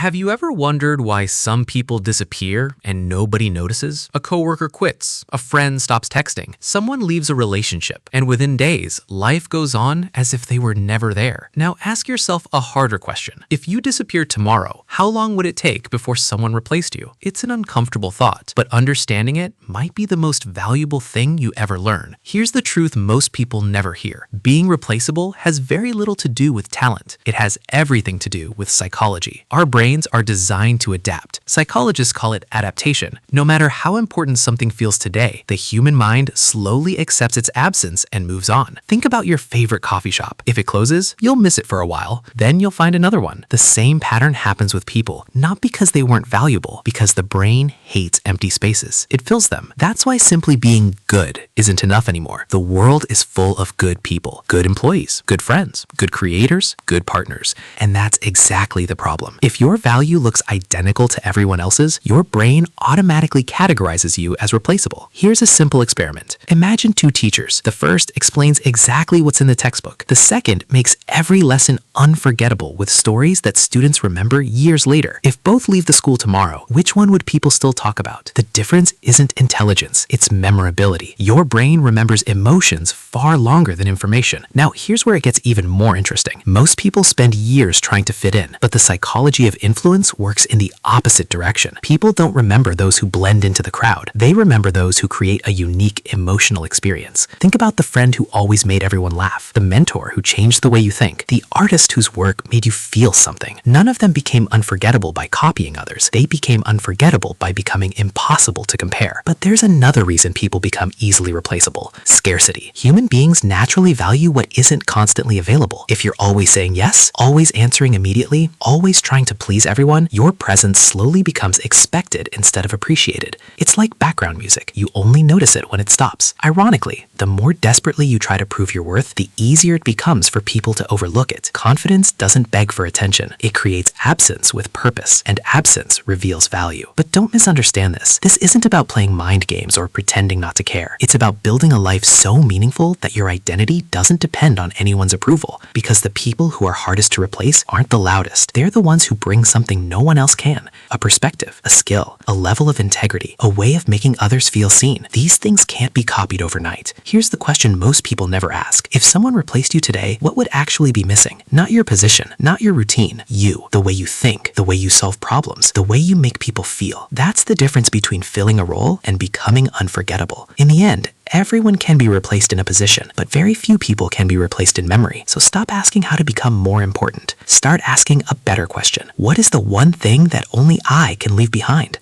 Have you ever wondered why some people disappear and nobody notices? A coworker quits, a friend stops texting, someone leaves a relationship, and within days, life goes on as if they were never there. Now ask yourself a harder question. If you disappeared tomorrow, how long would it take before someone replaced you? It's an uncomfortable thought, but understanding it might be the most valuable thing you ever learn. Here's the truth most people never hear. Being replaceable has very little to do with talent. It has everything to do with psychology. Our brains are designed to adapt. Psychologists call it adaptation. No matter how important something feels today, the human mind slowly accepts its absence and moves on. Think about your favorite coffee shop. If it closes, you'll miss it for a while. Then you'll find another one. The same pattern happens with people, not because they weren't valuable, because the brain hates empty spaces. It fills them. That's why simply being good isn't enough anymore. The world is full of good people, good employees, good friends, good creators, good partners. And that's exactly the problem. If your value looks identical to everyone else's, your brain automatically categorizes you as replaceable. Here's a simple experiment. Imagine two teachers. The first explains exactly what's in the textbook. The second makes every lesson unforgettable with stories that students remember years later. If both leave the school tomorrow, which one would people still talk about? The difference isn't intelligence, it's memorability. Your brain remembers emotions far longer than information. Now, here's where it gets even more interesting. Most people spend years trying to fit in, but the psychology of influence works in the opposite direction. People don't remember those who blend into the crowd. They remember those who create a unique emotional experience. Think about the friend who always made everyone laugh, the mentor who changed the way you think, the artist whose work made you feel something. None of them became unforgettable by copying others. They became unforgettable by becoming impossible to compare. But there's another reason people become easily replaceable: scarcity. Human beings naturally value what isn't constantly available. If you're always saying yes, always answering immediately, always trying to please everyone, your presence slowly becomes expected instead of appreciated. It's like background music. You only notice it when it stops. Ironically, the more desperately you try to prove your worth, the easier it becomes for people to overlook it. Confidence doesn't beg for attention. It creates absence with purpose, and absence reveals value. But don't misunderstand this. This isn't about playing mind games or pretending not to care. It's about building a life so meaningful that your identity doesn't depend on anyone's approval, because the people who are hardest to replace aren't the loudest. They're the ones who bring something no one else can: a perspective, a skill, a level of integrity, a way of making others feel seen. These things can't be copied overnight. Here's the question most people never ask. If someone replaced you today, what would actually be missing? Not your position, not your routine. You, the way you think, the way you solve problems, the way you make people feel. That's the difference between filling a role and becoming unforgettable. In the end, everyone can be replaced in a position, but very few people can be replaced in memory. So stop asking how to become more important. Start asking a better question. What is the one thing that only I can leave behind?